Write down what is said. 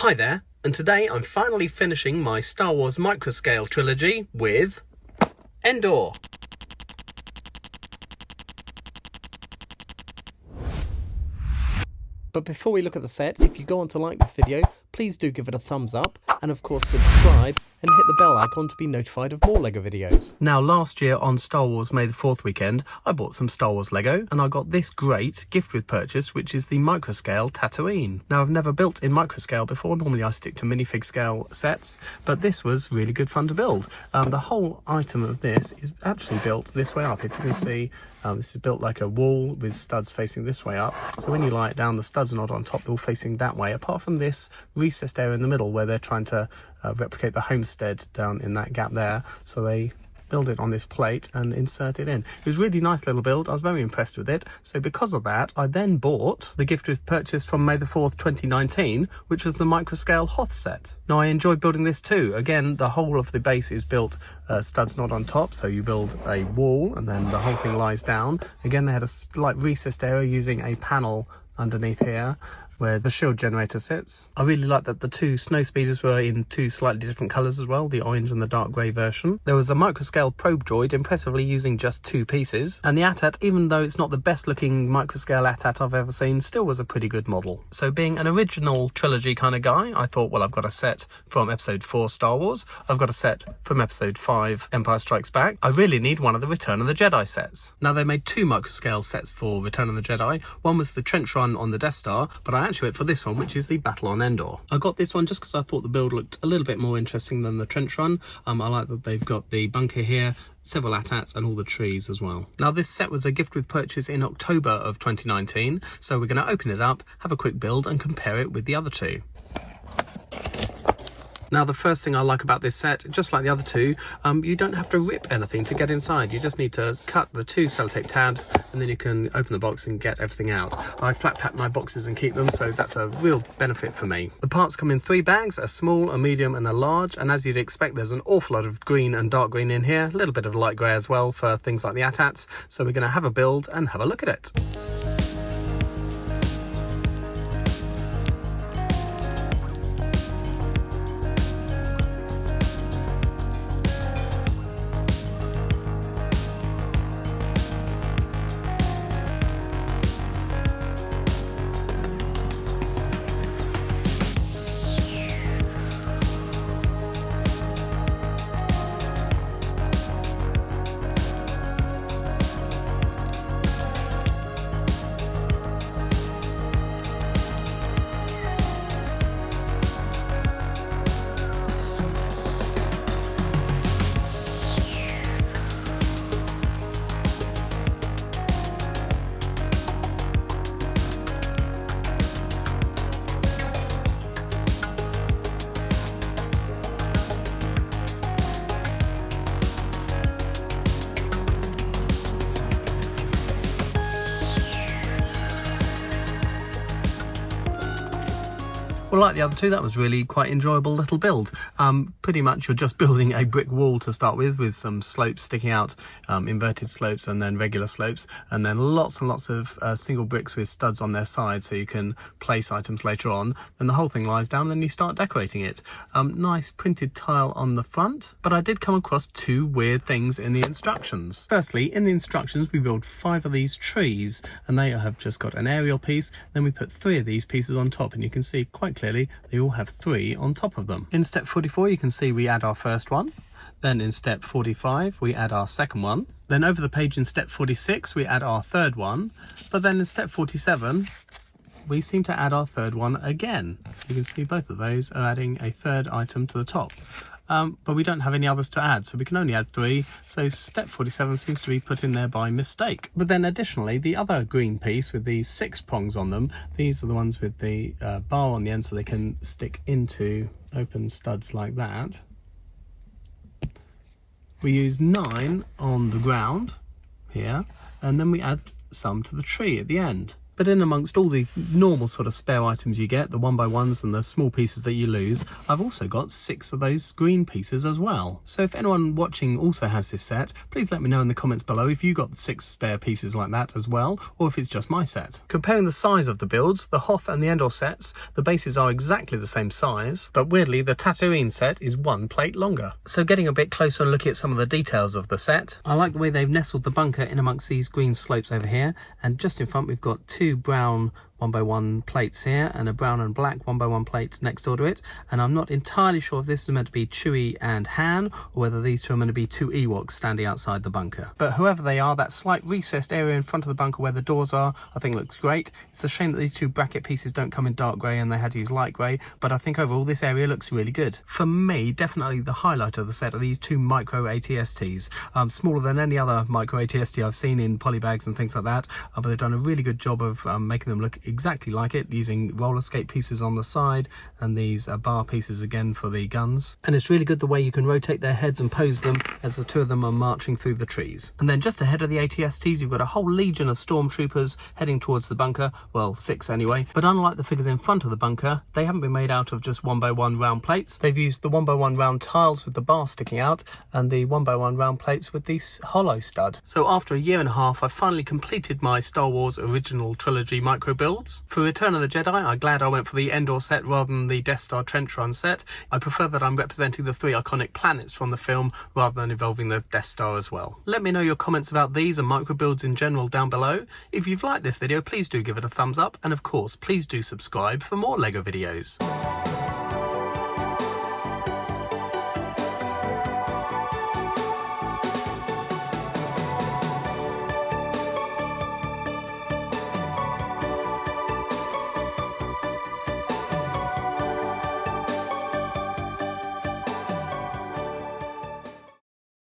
Hi there, and today I'm finally finishing my Star Wars Microscale trilogy with Endor. But before we look at the set, if you go on to like this video, please do give it a thumbs up, and of course subscribe and hit the bell icon to be notified of more LEGO videos. Now last year on Star Wars May the 4th weekend, I bought some Star Wars LEGO, and I got this great gift with purchase, which is the Microscale Tatooine. Now I've never built in Microscale before, normally I stick to minifig scale sets, but this was really good fun to build. The whole item of this is actually built this way up. If you can see, this is built like a wall with studs facing this way up, so when you lie it down, the studs are not on top, they're all facing that way, apart from this recessed area in the middle where they're trying to replicate the homestead down in that gap there, so they build it on this plate and insert it in. It was a really nice little build. I was very impressed with it. So because of that, I then bought the gift with purchase from May the 4th 2019, which was the Microscale Hoth set. Now I enjoyed building this too. Again, the whole of the base is built studs not on top, so you build a wall and then the whole thing lies down. Again, they had a slight recessed area using a panel underneath here where the shield generator sits. I really like that the two snow speeders were in two slightly different colours as well, the orange and the dark grey version. There was a Microscale probe droid, impressively using just 2 pieces, and the AT-AT, even though it's not the best looking Microscale AT-AT I've ever seen, still was a pretty good model. So being an original trilogy kind of guy, I thought, well, I've got a set from episode 4 Star Wars, I've got a set from episode 5 Empire Strikes Back, I really need one of the Return of the Jedi sets. Now they made 2 Microscale sets for Return of the Jedi. One was the trench run on the Death Star, but I actually went for this one, which is the Battle on Endor. I got this one just because I thought the build looked a little bit more interesting than the trench run. I like that they've got the bunker here, several AT-ATs and all the trees as well. Now this set was a gift with purchase in October of 2019, so we're going to open it up, have a quick build and compare it with the other two. Now the first thing I like about this set, just like the other two, you don't have to rip anything to get inside. You just need to cut the 2 sellotape tabs and then you can open the box and get everything out. I flat pack my boxes and keep them, so that's a real benefit for me. The parts come in 3 bags, a small, a medium and a large, and as you'd expect there's an awful lot of green and dark green in here, a little bit of light grey as well for things like the AT-ATs, so we're going to have a build and have a look at it. Well, like the other two, that was really quite enjoyable little build. Pretty much you're just building a brick wall to start with some slopes sticking out, inverted slopes and then regular slopes, and then lots and lots of single bricks with studs on their side so you can place items later on. Then the whole thing lies down and then you start decorating it. Nice printed tile on the front, but I did come across 2 weird things in the instructions. Firstly, in the instructions we build 5 of these trees, and they have just got an aerial piece, then we put 3 of these pieces on top, and you can see quite clearly they all have 3 on top of them. In step 44 you can see we add our first one, then in step 45 we add our second one, then over the page in step 46 we add our third one, but then in step 47 we seem to add our third one again. You can see both of those are adding a 3rd item to the top. But we don't have any others to add, so we can only add 3, so step 47 seems to be put in there by mistake. But then additionally, the other green piece with the 6 prongs on them, these are the ones with the bar on the end so they can stick into open studs like that. We use 9 on the ground here, and then we add some to the tree at the end. But in amongst all the normal sort of spare items you get, the 1x1s and the small pieces that you lose, I've also got 6 of those green pieces as well. So if anyone watching also has this set, please let me know in the comments below if you got 6 spare pieces like that as well, or if it's just my set. Comparing the size of the builds, the Hoth and the Endor sets, the bases are exactly the same size, but weirdly the Tatooine set is 1 plate longer. So getting a bit closer and looking at some of the details of the set, I like the way they've nestled the bunker in amongst these green slopes over here, and just in front we've got 2 brown 1x1 plates here and a brown and black 1x1 plate next door to it, and I'm not entirely sure if this is meant to be Chewie and Han or whether these two are meant to be 2 Ewoks standing outside the bunker. But whoever they are, that slight recessed area in front of the bunker where the doors are, I think looks great. It's a shame that these 2 bracket pieces don't come in dark grey and they had to use light grey, but I think overall this area looks really good. For me, definitely the highlight of the set are these 2 micro ATSTs. Smaller than any other micro ATST I've seen in polybags and things like that, but they've done a really good job of making them look exactly like it, using roller skate pieces on the side and these bar pieces again for the guns. And it's really good the way you can rotate their heads and pose them as the 2 of them are marching through the trees. And then just ahead of the ATSTs, you've got a whole legion of stormtroopers heading towards the bunker, well 6 anyway, but unlike the figures in front of the bunker, they haven't been made out of just 1x1 round plates. They've used the 1x1 round tiles with the bar sticking out and the 1x1 round plates with the hollow stud. So after a year and a half, I've finally completed my Star Wars original trilogy micro builds. For Return of the Jedi, I'm glad I went for the Endor set rather than the Death Star Trench Run set. I prefer that I'm representing the 3 iconic planets from the film rather than involving the Death Star as well. Let me know your comments about these and micro builds in general down below. If you've liked this video, please do give it a thumbs up, and of course please do subscribe for more LEGO videos.